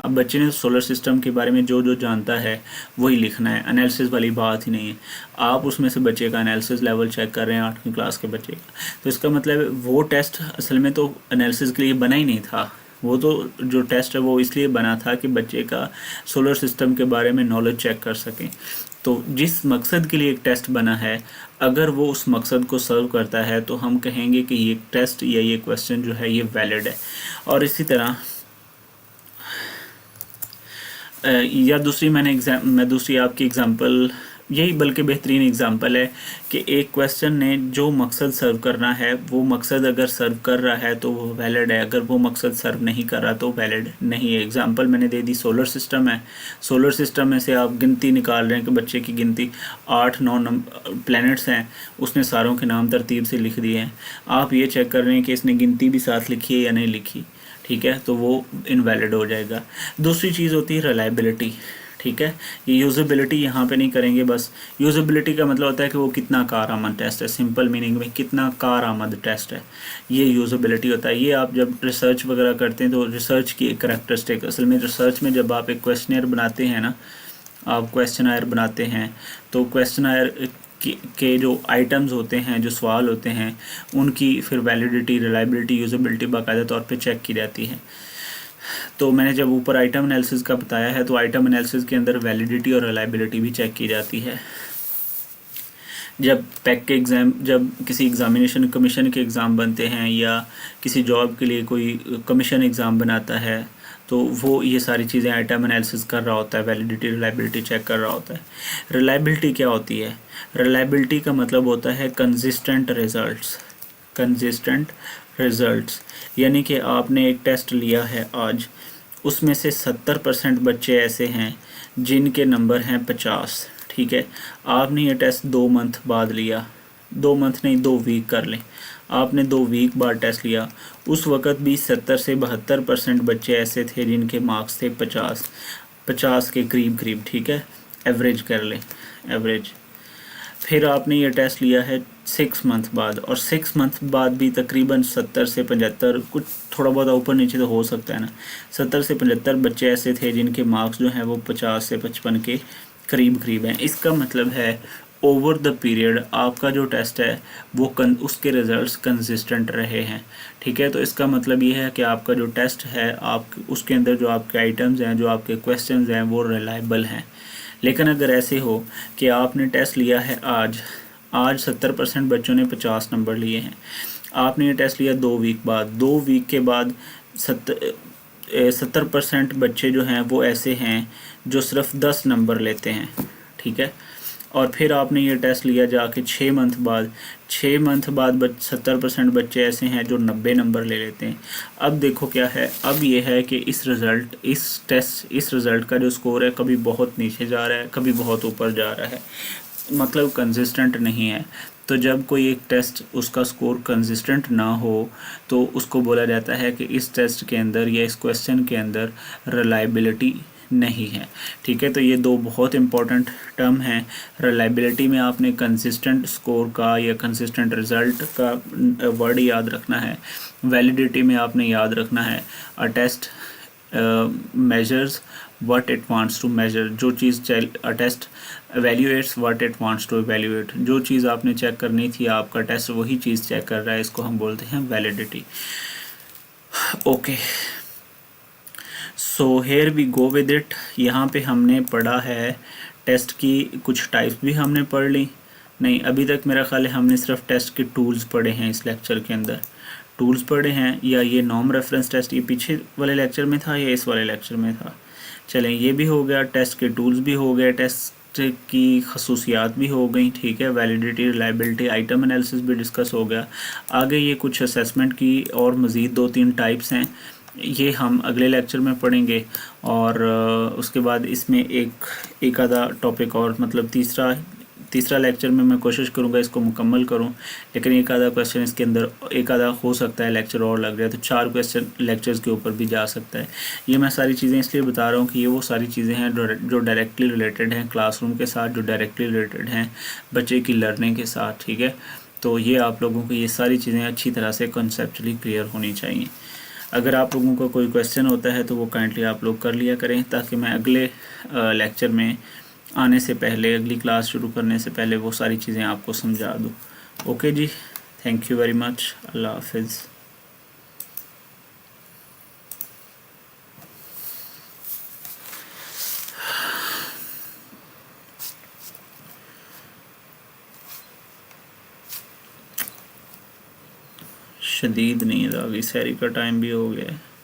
अब बच्चे ने सोलर सिस्टम के बारे में जो जो जानता है वही लिखना है, एनालिसिस वाली बात ही नहीं है। आप उसमें से बच्चे का एनालिसिस लेवल चेक कर रहे हैं 8वीं क्लास के बच्चे का, तो इसका मतलब वो टेस्ट असल में तो एनालिसिस के लिए बना ही नहीं था। वो तो जो टेस्ट है वो इसलिए बना था कि बच्चे का सोलर सिस्टम के बारे में नॉलेज चेक कर सकें। तो जिस मकसद के लिए एक टेस्ट बना है, अगर वो उस मकसद को सर्व करता है तो हम कहेंगे कि ये टेस्ट या ये क्वेश्चन जो है ये वैलिड है। और इसी तरह या मैं दूसरी आपकी एग्जांपल, यही बल्कि बेहतरीन एग्जांपल है कि एक क्वेश्चन ने जो मकसद सर्व करना है वो मकसद अगर सर्व कर रहा है तो वो वैलिड है, अगर वो मकसद सर्व नहीं कर रहा तो वैलिड नहीं है। एग्जांपल मैंने दे दी, सोलर सिस्टम है, सोलर सिस्टम में से आप गिनती निकाल रहे हैं कि बच्चे की गिनती 8-9 प्लैनेट्स हैं, उसने सारों के नाम तरतीब से लिख दिए हैं। आप ये चेक कर रहे हैं कि इसने गिनती भी साथ लिखी है या नहीं लिखी, ठीक है, तो वो इनवैलिड हो जाएगा। दूसरी चीज़ होती है रिलायबिलिटी, ठीक है, ये यूज़ेबिलिटी यहाँ पे नहीं करेंगे। बस यूज़ेबिलिटी का मतलब होता है कि वो कितना कारआमद टेस्ट है, सिंपल मीनिंग में कितना कारआमद टेस्ट है, ये यूज़ेबिलिटी होता है। ये आप जब रिसर्च वगैरह करते हैं तो रिसर्च की एक करैक्टरिस्टिक, असल में रिसर्च में जब आप एक क्वेश्चनर बनाते हैं ना, आप क्वेश्चनर बनाते हैं तो क्वेश्चनर के जो आइटम्स होते हैं, जो सवाल होते हैं, उनकी फिर वैलिडिटी, रिलायबिलिटी, यूज़ेबिलिटी बाकायदा तौर पे चेक की जाती है। तो मैंने जब ऊपर आइटम एनालिसिस का बताया है तो आइटम एनालिसिस के अंदर वैलिडिटी और रिलायबिलिटी भी चेक की जाती है। जब पैक के एग्ज़ाम, जब किसी एग्ज़ामिनेशन कमीशन के एग्ज़ाम बनते हैं या किसी जॉब के लिए कोई कमीशन एग्ज़ाम बनाता है तो वो ये सारी चीज़ें आइटम एनालिसिस कर रहा होता है, वैलिडिटी रिलायबिलिटी चेक कर रहा होता है। रिलायबिलिटी क्या होती है? रिलायबिलिटी का मतलब होता है कंसिस्टेंट रिज़ल्ट्स, कंसिस्टेंट रिज़ल्ट्स, यानी कि आपने एक टेस्ट लिया है आज, उसमें से 70% बच्चे ऐसे हैं जिनके नंबर हैं 50, ठीक है। आपने ये टेस्ट 2 मंथ बाद लिया, 2 मंथ नहीं 2 वीक कर लें, आपने 2 वीक बाद टेस्ट लिया, उस वक़्त भी 70 से 72% बच्चे ऐसे थे जिनके मार्क्स थे 50 के करीब करीब, ठीक है, एवरेज कर लें, एवरेज। फिर आपने ये टेस्ट लिया है 6 मंथ बाद, और 6 मंथ बाद भी तकरीबन 70 से 75, कुछ थोड़ा बहुत ऊपर नीचे तो हो सकता है ना, 70 से 75 बच्चे ऐसे थे जिनके मार्क्स जो हैं वो 50 से 55 के करीब करीब हैं। इसका मतलब है ओवर द पीरियड आपका जो टेस्ट है वो उसके रिज़ल्ट्स कंसिस्टेंट रहे हैं, ठीक है। तो इसका मतलब ये है कि आपका जो टेस्ट है, आप उसके अंदर जो आपके आइटम्स हैं, जो आपके क्वेश्चंस हैं वो रिलायबल हैं। लेकिन अगर ऐसे हो कि आपने टेस्ट लिया है आज 70% बच्चों ने 50 नंबर लिए हैं, आपने ये टेस्ट लिया 2 वीक बाद, 2 वीक के बाद 70% बच्चे जो हैं वो ऐसे हैं जो सिर्फ 10 नंबर लेते हैं, ठीक है। और फिर आपने ये टेस्ट लिया जाके 6 मंथ बाद, 6 मंथ बाद 70% बच्चे ऐसे हैं जो 90 नंबर ले लेते हैं। अब देखो क्या है, अब ये है कि इस रिज़ल्ट का जो स्कोर है कभी बहुत नीचे जा रहा है, कभी बहुत ऊपर जा रहा है, मतलब कंसिस्टेंट नहीं है। तो जब कोई एक टेस्ट उसका स्कोर कंसिस्टेंट ना हो तो उसको बोला जाता है कि इस टेस्ट के अंदर या इस क्वेश्चन के अंदर रिलायबिलिटी नहीं है, ठीक है। तो ये 2 बहुत इंपॉर्टेंट टर्म हैं। रिलायबिलिटी में आपने कंसिस्टेंट स्कोर का या कंसिस्टेंट रिज़ल्ट का वर्ड याद रखना है, वैलिडिटी में आपने याद रखना है a test measures what it wants to measure, जो चीज़ test evaluates what it wants to evaluate, जो चीज़ आपने चेक करनी थी आपका टेस्ट वही चीज़ चेक कर रहा है, इसको हम बोलते हैं validity. Okay, so here we go with it. यहाँ पे हमने पढ़ा है टेस्ट की कुछ टाइप्स भी हमने पढ़ ली। नहीं, अभी तक मेरा ख्याल है हमने सिर्फ टेस्ट के टूल्स पढ़े हैं इस लेक्चर के अंदर। टूल्स पढ़े हैं, या ये नॉर्म रेफरेंस टेस्ट ये पीछे वाले लेक्चर में था या इस वाले लेक्चर में था। चलें, ये भी हो गया, टेस्ट के टूल्स भी हो गए, टेस्ट की खसूसियात भी हो गई, ठीक है, वैलिडिटी, रिलायबिलिटी, आइटम एनालिसिस भी डिस्कस हो गया। आगे ये कुछ असेसमेंट की और मज़ीद 2-3 टाइप्स हैं, ये हम अगले लेक्चर में पढ़ेंगे। और उसके बाद इसमें एक आधा टॉपिक और, मतलब तीसरा लेक्चर में मैं कोशिश करूँगा इसको मुकम्मल करूँ, लेकिन एक आधा क्वेश्चन इसके अंदर, एक आधा हो सकता है लेक्चर और लग जाए, तो 4 क्वेश्चन लेक्चर्स के ऊपर भी जा सकता है। ये मैं सारी चीज़ें इसलिए बता रहा हूँ कि ये वो सारी चीज़ें हैं जो डायरेक्टली रिलेटेड हैं क्लासरूम के साथ, जो डायरेक्टली रिलेटेड हैं बच्चे की लर्निंग के साथ, ठीक है। तो ये आप लोगों को ये सारी चीज़ें अच्छी तरह से कॉन्सेप्चुअली क्लियर होनी चाहिए। अगर आप लोगों का कोई क्वेश्चन होता है तो वो काइंडली आप लोग कर लिया करें, ताकि मैं अगले लेक्चर में आने से पहले, अगली क्लास शुरू करने से पहले वो सारी चीज़ें आपको समझा दूँ। ओके जी, थैंक यू वेरी मच, अल्लाह हाफिज़। शदीद नींद आ गई, सहरी का टाइम भी हो गया है।